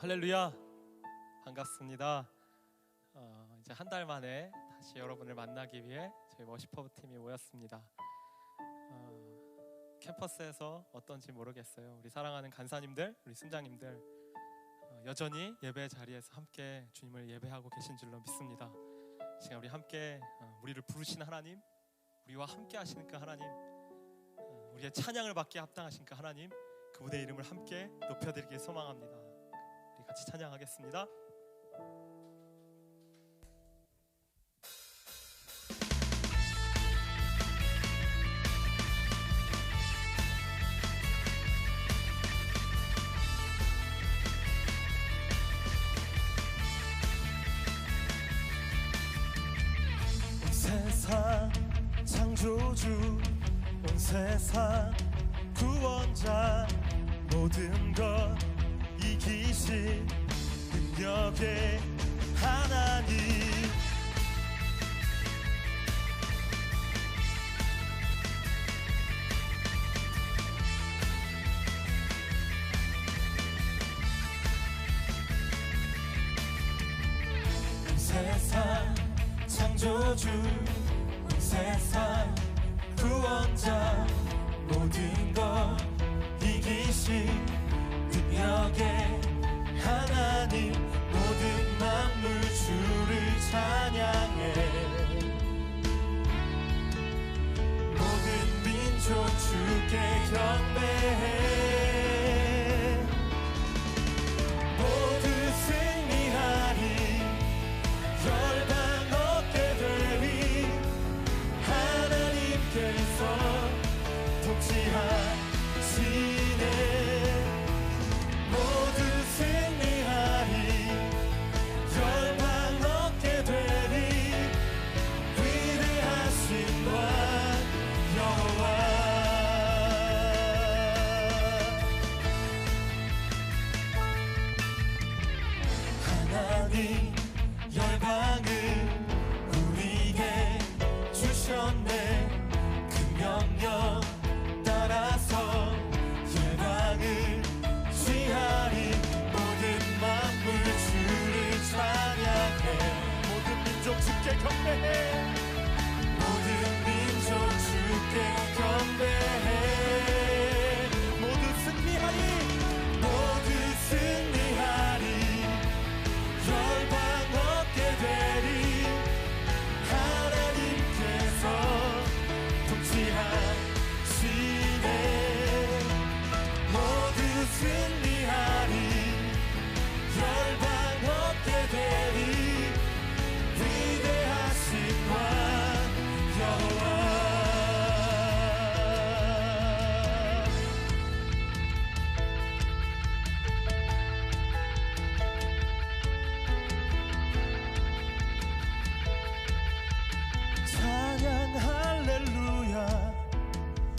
할렐루야, 반갑습니다. 이제 한 달 만에 다시 여러분을 만나기 위해 저희 워시퍼 팀이 모였습니다. 캠퍼스에서 어떤지 모르겠어요. 우리 사랑하는 간사님들, 우리 순장님들 여전히 예배 자리에서 함께 주님을 예배하고 계신 줄로 믿습니다. 시간 우리 함께 우리를 부르신 하나님, 우리와 함께 하시는 그 하나님, 우리의 찬양을 받기에 합당하신 그 하나님, 그분의 이름을 함께 높여드리길 소망합니다. 우리 같이 찬양하겠습니다. 온 세상 창조주, 온 세상 구원자, 모든 것 이기신 능력의 하나님. 온 세상 창조주, 온 세상 구원자, 모든 것 이기신 능력의 하나님. 모든 만물 주를 찬양해, 모든 민족 주께 경배해. 모두 승리하리, 열방 얻게 되리. 하나님께서 통치하시네. 모두 승리하리, 열방 얻게 되리. 위대하신 왕 여호와. 하나님 열방을 우리에게 주셨네. 그 명령 따라서 열방을 취하리. 모든 만물 주를 찬양해, 모든 민족 주께 경배해. 모든 민족 주께 경배해. 모두 승리하리, 모두 승리하리. 열방 얻게 되리. 하나님께서 통치하시네. 모두 승리하리, 열방 얻게 되리. 위대하신 왕 여호와. 찬양 할렐루야,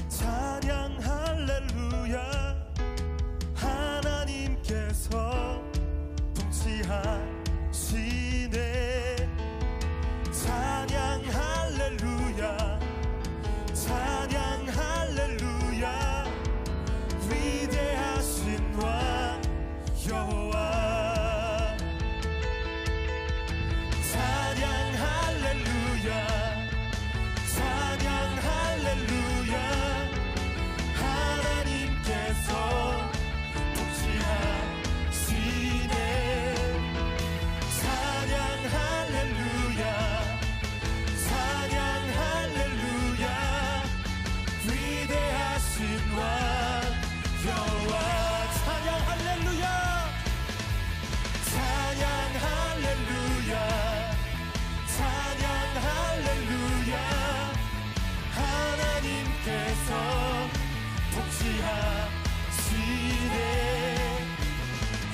찬양 할렐루야. 하나님께서 통치하시네. 찬양 할렐루야, 찬양 할렐루야. 위대하신 왕 여호와. 찬양 할렐루야, 찬양 할렐루야. 하나님께서 통치하시네. 찬양 할렐루야, 찬양 할렐루야. 위대하신 왕 여호와. 찬양 할렐루야, 찬양 할렐루야, 찬양 할렐루야. 하나님께서 통치하시네.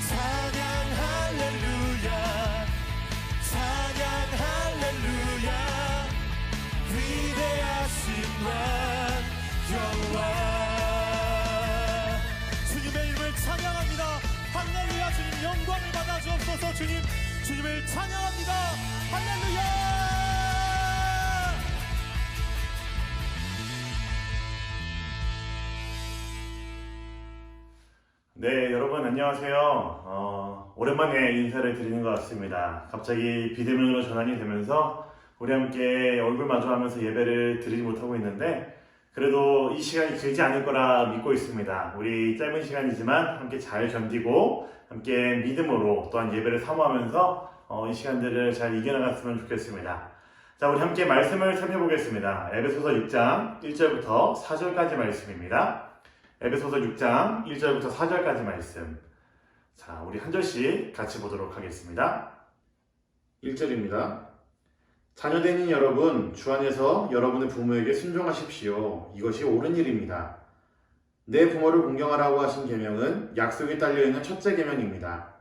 찬양 할렐루야, 찬양 할렐루야. 위대하신 왕 여호와. 주님의 이름을 찬양합니다. 할렐루야. 주님 영광을 받아 주옵소서. 주님을 찬양합니다. 할렐루야. 네, 여러분 안녕하세요. 오랜만에 인사를 드리는 것 같습니다. 갑자기 비대면으로 전환이 되면서 우리 함께 얼굴 마주하면서 예배를 드리지 못하고 있는데 그래도 이 시간이 길지 않을 거라 믿고 있습니다. 우리 짧은 시간이지만 함께 잘 견디고 함께 믿음으로 또한 예배를 사모하면서 이 시간들을 잘 이겨나갔으면 좋겠습니다. 자, 우리 함께 말씀을 살펴보겠습니다. 에베소서 6장 1절부터 4절까지 말씀입니다. 에베소서 6장 1절부터 4절까지 말씀. 자, 우리 한 절씩 같이 보도록 하겠습니다. 1절입니다. 자녀되는 여러분, 주 안에서 여러분의 부모에게 순종하십시오. 이것이 옳은 일입니다. 내 부모를 공경하라고 하신 계명은 약속이 딸려있는 첫째 계명입니다.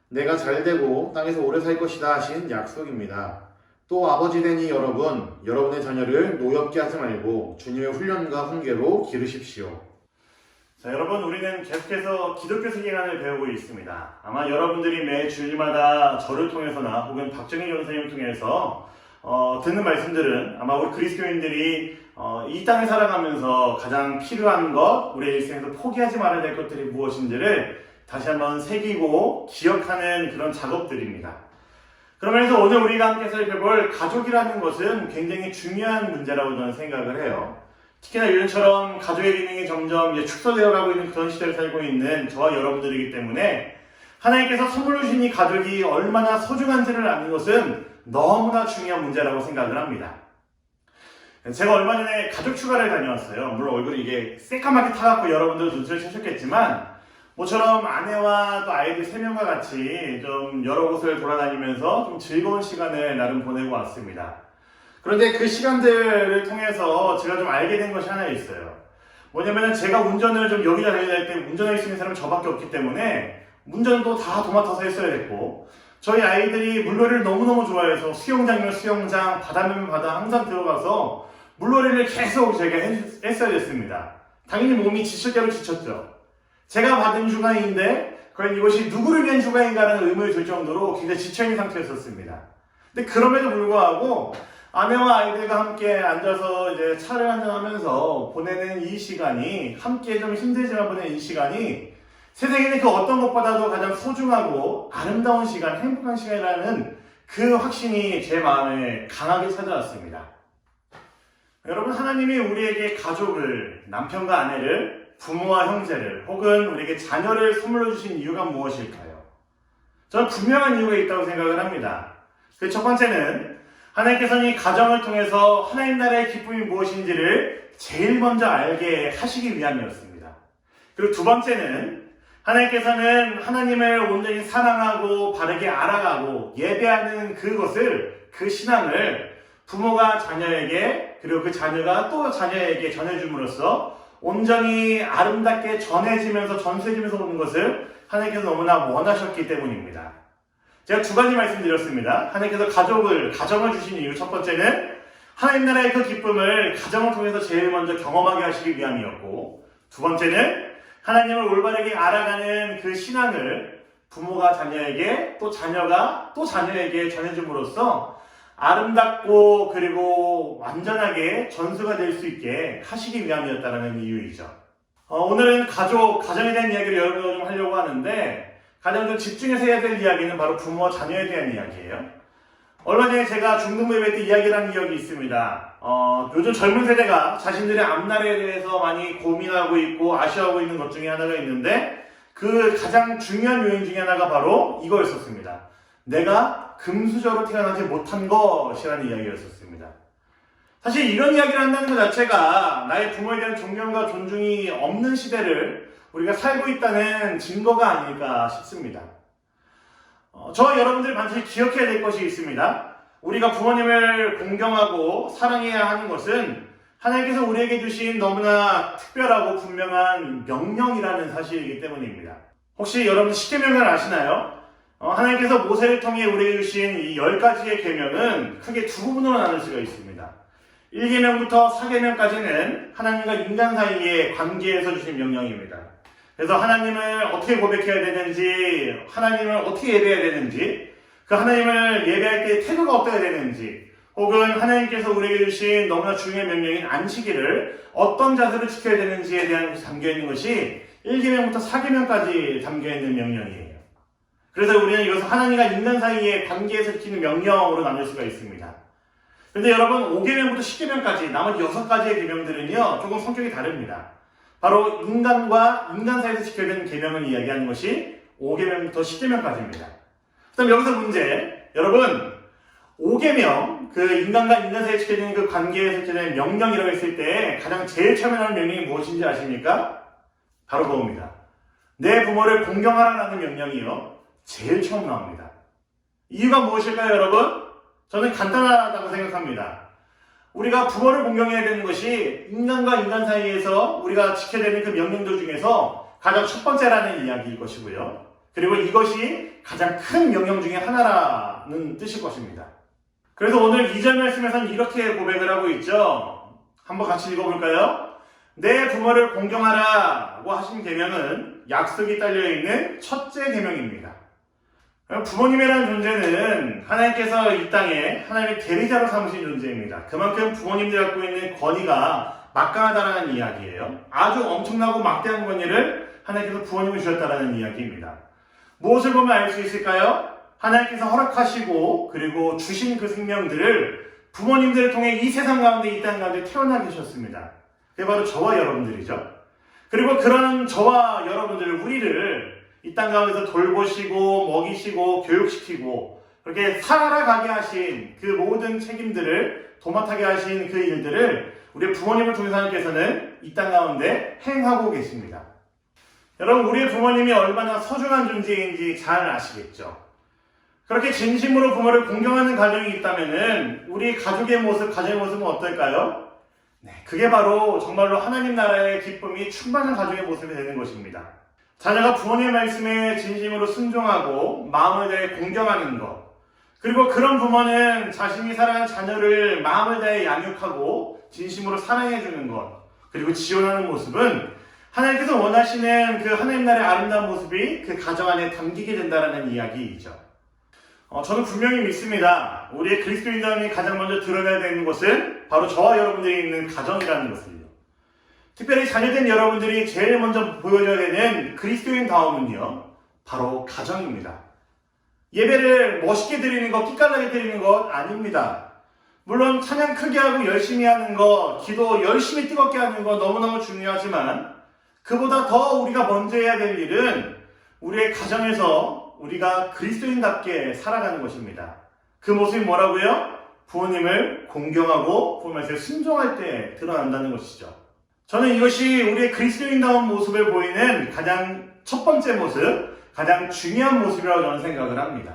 내가 잘되고 땅에서 오래 살 것이다 하신 약속입니다. 또 아버지 되니 여러분, 여러분의 자녀를 노엽게 하지 말고 주님의 훈련과 훈계로 기르십시오. 자, 여러분, 우리는 계속해서 기독교 세계관을 배우고 있습니다. 아마 여러분들이 매 주일마다 저를 통해서나 혹은 박정희 전사님을 통해서 듣는 말씀들은 아마 우리 그리스도인들이 이 땅을 살아가면서 가장 필요한 것, 우리의 일생에서 포기하지 말아야 될 것들이 무엇인지를 다시 한번 새기고 기억하는 그런 작업들입니다. 그러면서 오늘 우리가 함께 살펴볼 가족이라는 것은 굉장히 중요한 문제라고 저는 생각을 해요. 특히나 요즘처럼 가족의 기능이 점점 축소되어 가고 있는 그런 시대를 살고 있는 저와 여러분들이기 때문에 하나님께서 선물로 주신 이 가족이 얼마나 소중한지를 아는 것은 너무나 중요한 문제라고 생각을 합니다. 제가 얼마 전에 가족 휴가를 다녀왔어요. 물론 얼굴이 이게 새까맣게 타갖고 여러분들도 눈치를 채셨겠지만 모처럼 아내와 또 아이들 3명과 같이 좀 여러 곳을 돌아다니면서 좀 즐거운 시간을 나름 보내고 왔습니다. 그런데 그 시간들을 통해서 제가 좀 알게 된 것이 하나 있어요. 뭐냐면은 제가 운전을 좀 여기저기 다닐 때 운전할 수 있는 사람은 저밖에 없기 때문에 운전도 다 도맡아서 했어야 됐고 저희 아이들이 물놀이를 너무너무 좋아해서 수영장이면 수영장, 바다면 바다 항상 들어가서 물놀이를 계속 제가 했어야 됐습니다. 당연히 몸이 지칠 대로 지쳤죠. 제가 받은 휴가인데 과연 이것이 누구를 위한 휴가인가라는 의문이 들 정도로 굉장히 지쳐있는 상태였었습니다. 근데 그럼에도 불구하고 아내와 아이들과 함께 앉아서 이제 차를 한잔하면서 보내는 이 시간이 함께 좀 힘들지만 보내는 이 시간이 세상에는 그 어떤 것보다도 가장 소중하고 아름다운 시간, 행복한 시간이라는 그 확신이 제 마음에 강하게 찾아왔습니다. 여러분, 하나님이 우리에게 가족을, 남편과 아내를, 부모와 형제를 혹은 우리에게 자녀를 선물로 주신 이유가 무엇일까요? 저는 분명한 이유가 있다고 생각을 합니다. 그 첫 번째는 하나님께서는 이 가정을 통해서 하나님 나라의 기쁨이 무엇인지를 제일 먼저 알게 하시기 위함이었습니다. 그리고 두 번째는 하나님께서는 하나님을 온전히 사랑하고 바르게 알아가고 예배하는 그것을, 그 신앙을 부모가 자녀에게 그리고 그 자녀가 또 자녀에게 전해줌으로써 온전히 아름답게 전해지면서 전수해지면서 오는 것을 하나님께서 너무나 원하셨기 때문입니다. 제가 두 가지 말씀드렸습니다. 하나님께서 가정을 주신 이유, 첫 번째는 하나님 나라의 그 기쁨을 가정을 통해서 제일 먼저 경험하게 하시기 위함이었고, 두 번째는 하나님을 올바르게 알아가는 그 신앙을 부모가 자녀에게 또 자녀가 또 자녀에게 전해줌으로써 아름답고 그리고 완전하게 전수가 될 수 있게 하시기 위함이었다는 이유이죠. 오늘은 가정에 대한 이야기를 여러분과 좀 하려고 하는데 가장 좀 집중해서 해야 될 이야기는 바로 부모와 자녀에 대한 이야기예요. 얼마 전에 제가 중등부 예배 때 이야기를 한 기억이 있습니다. 요즘 젊은 세대가 자신들의 앞날에 대해서 많이 고민하고 있고 아쉬워하고 있는 것 중에 하나가 있는데 그 가장 중요한 요인 중에 하나가 바로 이거였었습니다. 내가 금수저로 태어나지 못한 것이라는 이야기였었습니다. 사실 이런 이야기를 한다는 것 자체가 나의 부모에 대한 존경과 존중이 없는 시대를 우리가 살고 있다는 증거가 아닐까 싶습니다. 저와 여러분들이 반드시 기억해야 될 것이 있습니다. 우리가 부모님을 공경하고 사랑해야 하는 것은 하나님께서 우리에게 주신 너무나 특별하고 분명한 명령이라는 사실이기 때문입니다. 혹시 여러분 십계명을 아시나요? 하나님께서 모세를 통해 우리에게 주신 이 10가지의 계명은 크게 두 부분으로 나눌 수가 있습니다. 1계명부터 4계명까지는 하나님과 인간 사이의 관계에서 주신 명령입니다. 그래서 하나님을 어떻게 고백해야 되는지, 하나님을 어떻게 예배해야 되는지, 그 하나님을 예배할 때 태도가 어떠해야 되는지, 혹은 하나님께서 우리에게 주신 너무나 중요한 명령인 안식일을 어떤 자세로 지켜야 되는지에 대한 것이 담겨있는 것이 1계명부터 4계명까지 담겨있는 명령이에요. 그래서 우리는 이것을 하나님과 인간 사이의 관계에서 지키는 명령으로 나눌 수가 있습니다. 그런데 여러분 5계명부터 10계명까지 나머지 6가지의 계명들은요 조금 성격이 다릅니다. 바로 인간과 인간 사이에서 지켜야 되는 계명을 이야기하는 것이 5계명부터 10계명까지입니다. 그다음 여기서 문제, 여러분 5계명, 그 인간과 인간 사이에 지켜야 되는 그 관계에서 지켜야 되는 명령이라고 했을 때 가장 제일 처음에 나오는 명령이 무엇인지 아십니까? 바로 그겁니다. 내 부모를 공경하라는 명령이요 제일 처음 나옵니다. 이유가 무엇일까요, 여러분? 저는 간단하다고 생각합니다. 우리가 부모를 공경해야 되는 것이 인간과 인간 사이에서 우리가 지켜야 되는 그 명령들 중에서 가장 첫 번째라는 이야기일 것이고요. 그리고 이것이 가장 큰 명령 중에 하나라는 뜻일 것입니다. 그래서 오늘 2절 말씀에서는 이렇게 고백을 하고 있죠. 한번 같이 읽어볼까요? 내 부모를 공경하라고 하신 계명은 약속이 딸려있는 첫째 계명입니다. 부모님이라는 존재는 하나님께서 이 땅에 하나님의 대리자로 삼으신 존재입니다. 그만큼 부모님들이 갖고 있는 권위가 막강하다는 이야기예요. 아주 엄청나고 막대한 권위를 하나님께서 부모님을 주셨다는 이야기입니다. 무엇을 보면 알 수 있을까요? 하나님께서 허락하시고 그리고 주신 그 생명들을 부모님들을 통해 이 세상 가운데 이 땅 가운데 태어나게 하셨습니다. 그게 바로 저와 여러분들이죠. 그리고 그런 저와 여러분들, 우리를 이 땅 가운데서 돌보시고 먹이시고 교육시키고 그렇게 살아가게 하신 그 모든 책임들을 도맡아게 하신 그 일들을 우리 부모님을 통해서 하나님께서는 이 땅 가운데 행하고 계십니다. 여러분, 우리의 부모님이 얼마나 소중한 존재인지 잘 아시겠죠? 그렇게 진심으로 부모를 공경하는 가정이 있다면은 우리 가족의 모습, 가정의 모습은 어떨까요? 네, 그게 바로 정말로 하나님 나라의 기쁨이 충만한 가족의 모습이 되는 것입니다. 자녀가 부모님의 말씀에 진심으로 순종하고 마음을 다해 공경하는 것, 그리고 그런 부모는 자신이 사랑하는 자녀를 마음을 다해 양육하고 진심으로 사랑해주는 것, 그리고 지원하는 모습은 하나님께서 원하시는 그 하나님 나라의 아름다운 모습이 그 가정 안에 담기게 된다는 이야기이죠. 저는 분명히 믿습니다. 우리의 그리스도인다움이 가장 먼저 드러나야 되는 것은 바로 저와 여러분들이 있는 가정이라는 것을요. 특별히 자녀된 여러분들이 제일 먼저 보여줘야 되는 그리스도인다움은요, 바로 가정입니다. 예배를 멋있게 드리는 것, 끼깔나게 드리는 것 아닙니다. 물론 찬양 크게 하고 열심히 하는 것, 기도 열심히 뜨겁게 하는 것 너무너무 중요하지만 그보다 더 우리가 먼저 해야 될 일은 우리의 가정에서 우리가 그리스도인답게 살아가는 것입니다. 그 모습이 뭐라고요? 부모님을 공경하고 부모님한테 순종할 때 드러난다는 것이죠. 저는 이것이 우리의 그리스도인다운 모습을 보이는 가장 첫 번째 모습, 가장 중요한 모습이라고 저는 생각을 합니다.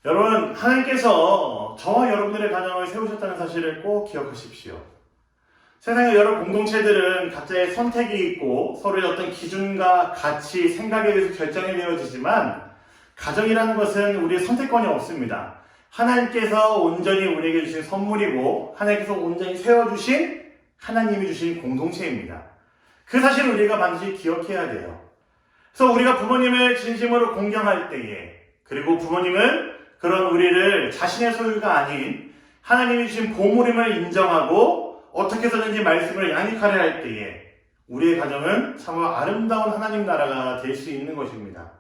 여러분, 하나님께서 저와 여러분들의 가정을 세우셨다는 사실을 꼭 기억하십시오. 세상의 여러 공동체들은 각자의 선택이 있고 서로의 어떤 기준과 가치, 생각에 의해서 결정이 되어지지만 가정이라는 것은 우리의 선택권이 없습니다. 하나님께서 온전히 우리에게 주신 선물이고 하나님께서 온전히 세워주신 하나님이 주신 공동체입니다. 그 사실을 우리가 반드시 기억해야 돼요. 그래서 우리가 부모님을 진심으로 공경할 때에, 그리고 부모님은 그런 우리를 자신의 소유가 아닌 하나님이 주신 보물임을 인정하고 어떻게 해서든지 말씀을 양육하려 할 때에 우리의 가정은 참으로 아름다운 하나님 나라가 될 수 있는 것입니다.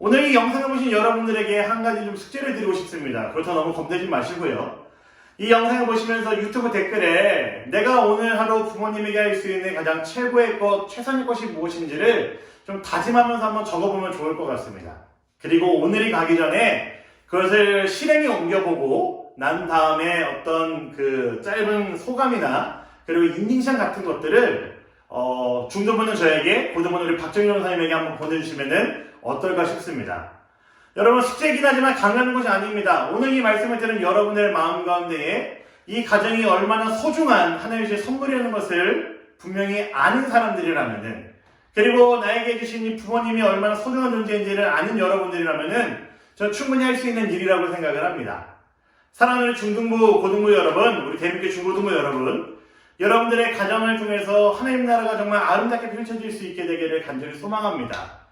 오늘 이 영상을 보신 여러분들에게 한 가지 좀 숙제를 드리고 싶습니다. 그렇다고 너무 겁내지 마시고요. 이 영상을 보시면서 유튜브 댓글에 내가 오늘 하루 부모님에게 할 수 있는 가장 최고의 것, 최선의 것이 무엇인지를 좀 다짐하면서 한번 적어보면 좋을 것 같습니다. 그리고 오늘이 가기 전에 그것을 실행에 옮겨보고 난 다음에 어떤 그 짧은 소감이나 그리고 인증샷 같은 것들을 중도분은 저에게, 고도분은 우리 박정희 전사님에게 한번 보내주시면 어떨까 싶습니다. 여러분, 숙제이긴 하지만 강요하는 것이 아닙니다. 오늘 이 말씀을 들은 여러분의 마음 가운데에 이 가정이 얼마나 소중한 하나님의 선물이라는 것을 분명히 아는 사람들이라면은, 그리고 나에게 주신 이 부모님이 얼마나 소중한 존재인지를 아는 여러분들이라면은 저 충분히 할 수 있는 일이라고 생각을 합니다. 사랑하는 중등부, 고등부 여러분, 우리 대민교 중고등부 여러분, 여러분들의 가정을 통해서 하나님 나라가 정말 아름답게 펼쳐질 수 있게 되기를 간절히 소망합니다.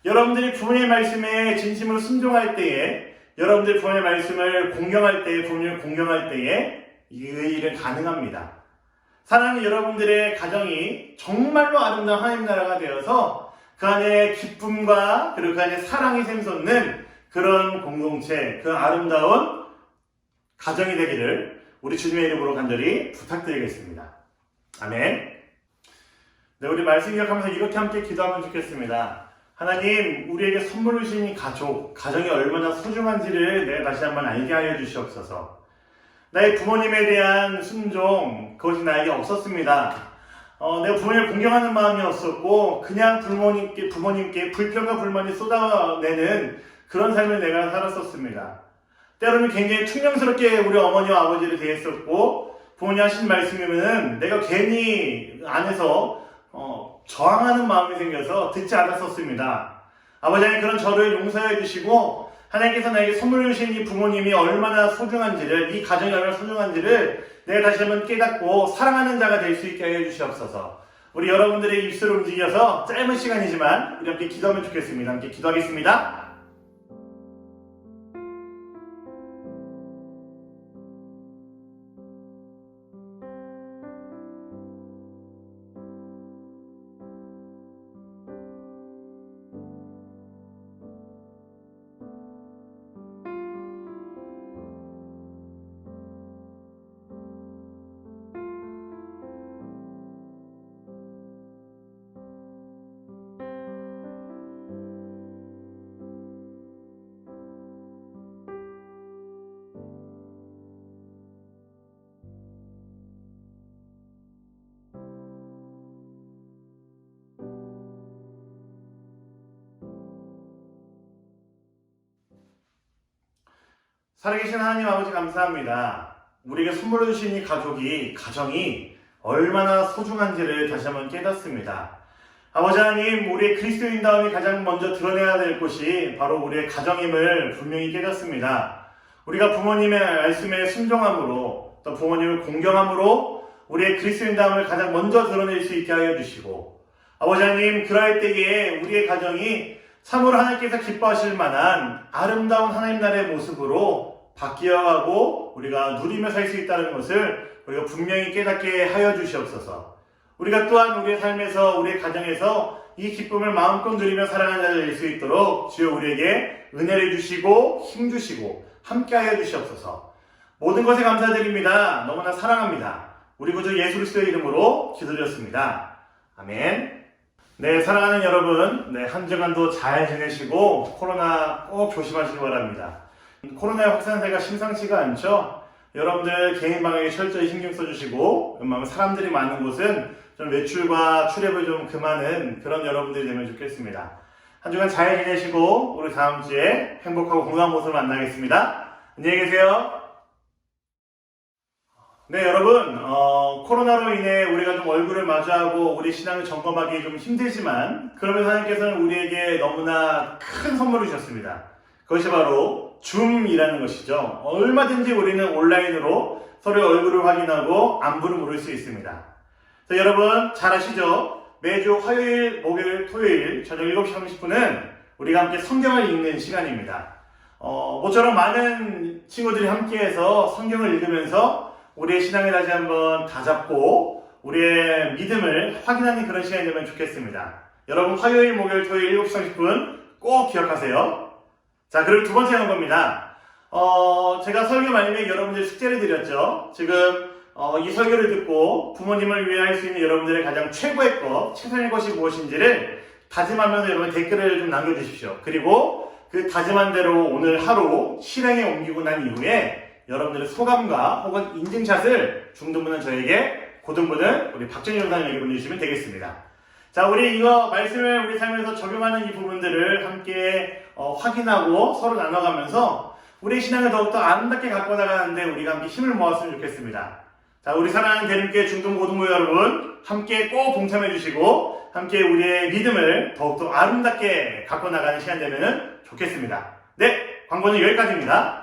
여러분들이 부모님의 말씀에 진심으로 순종할 때에, 여러분들이 부모님의 말씀을 공경할 때에, 부모님을 공경할 때에 이 일은 가능합니다. 사랑하는 여러분들의 가정이 정말로 아름다운 하나님 나라가 되어서 그 안에 기쁨과 그리고 그 안에 사랑이 샘솟는 그런 공동체, 그 아름다운 가정이 되기를 우리 주님의 이름으로 간절히 부탁드리겠습니다. 아멘. 네, 우리 말씀 기억하면서 이렇게 함께 기도하면 좋겠습니다. 하나님, 우리에게 선물을 주신 이 가정이 얼마나 소중한지를 내가 다시 한번 알게 하여 주시옵소서. 나의 부모님에 대한 순종, 그것이 나에게 없었습니다. 내가 부모님을 공경하는 마음이 없었고, 그냥 부모님께 불평과 불만이 쏟아내는 그런 삶을 내가 살았었습니다. 때로는 굉장히 퉁명스럽게 우리 어머니와 아버지를 대했었고, 부모님 하신 말씀이면은 내가 괜히 안에서 저항하는 마음이 생겨서 듣지 않았었습니다. 아버지 하나님, 그런 저를 용서해 주시고 하나님께서 나에게 선물을 주신 이 부모님이 얼마나 소중한지를, 이 가정이 얼마나 소중한지를 내가 다시 한번 깨닫고 사랑하는 자가 될 수 있게 하여 주시옵소서. 우리 여러분들의 입술을 움직여서 짧은 시간이지만 우리 함께 기도하면 좋겠습니다. 함께 기도하겠습니다. 살아계신 하나님 아버지, 감사합니다. 우리에게 선물을 주신 이 가정이 얼마나 소중한지를 다시 한번 깨닫습니다. 아버지 하나님, 우리의 그리스도인다움이 가장 먼저 드러내야 될 곳이 바로 우리의 가정임을 분명히 깨닫습니다. 우리가 부모님의 말씀에 순종함으로, 또 부모님을 공경함으로 우리의 그리스도인다움을 가장 먼저 드러낼 수 있게 하여 주시고, 아버지 하나님, 그럴 때에 우리의 가정이 참으로 하나님께서 기뻐하실 만한 아름다운 하나님 나라의 모습으로 바뀌어가고 우리가 누리며 살 수 있다는 것을 우리가 분명히 깨닫게 하여 주시옵소서. 우리가 또한 우리의 삶에서, 우리의 가정에서 이 기쁨을 마음껏 누리며 살아가는 자가 될 수 있도록 주여 우리에게 은혜를 주시고 힘 주시고 함께 하여 주시옵소서. 모든 것에 감사드립니다. 너무나 사랑합니다. 우리 구주 예수 그리스도의 이름으로 기도드렸습니다. 아멘. 네, 사랑하는 여러분, 한 주간도 잘 지내시고 코로나 꼭 조심하시기 바랍니다. 코로나의 확산세가 심상치가 않죠. 여러분들 개인 방역에 철저히 신경 써주시고, 사람들이 많은 곳은 좀 외출과 출입을 좀 금하는 그런 여러분들이 되면 좋겠습니다. 한 주간 잘 지내시고 우리 다음 주에 행복하고 건강한 모습을 만나겠습니다. 안녕히 계세요. 네, 여러분, 코로나로 인해 우리가 좀 얼굴을 마주하고 우리 신앙을 점검하기 좀 힘들지만, 그러면서 하나님께서는 우리에게 너무나 큰 선물을 주셨습니다. 그것이 바로 줌이라는 것이죠. 얼마든지 우리는 온라인으로 서로의 얼굴을 확인하고 안부를 물을 수 있습니다. 여러분 잘 아시죠? 매주 화요일, 목요일, 토요일 저녁 7시 30분은 우리가 함께 성경을 읽는 시간입니다. 모처럼 많은 친구들이 함께해서 성경을 읽으면서 우리의 신앙을 다시 한번 다잡고 우리의 믿음을 확인하는 그런 시간이 되면 좋겠습니다. 여러분 화요일, 목요일, 토요일 7시 30분 꼭 기억하세요. 자, 그리고 두 번째 한 겁니다. 제가 설교 말미에 여러분들 숙제를 드렸죠. 지금 이 설교를 듣고 부모님을 위해 할 수 있는 여러분들의 가장 최고의 것, 최선의 것이 무엇인지를 다짐하면서 여러분 댓글을 좀 남겨주십시오. 그리고 그 다짐한 대로 오늘 하루 실행에 옮기고 난 이후에 여러분들의 소감과 혹은 인증샷을 중등부는 저에게, 고등부는 우리 박정희 전사님에게 보내주시면 되겠습니다. 자, 우리 이거 말씀을 우리 삶에서 적용하는 이 부분들을 함께 확인하고 서로 나눠가면서 우리의 신앙을 더욱더 아름답게 갖고 나가는데 우리가 함께 힘을 모았으면 좋겠습니다. 자, 우리 사랑하는 대림교회 중등 고등부 여러분 함께 꼭 동참해 주시고 함께 우리의 믿음을 더욱더 아름답게 갖고 나가는 시간 되면 좋겠습니다. 네, 광고는 여기까지입니다.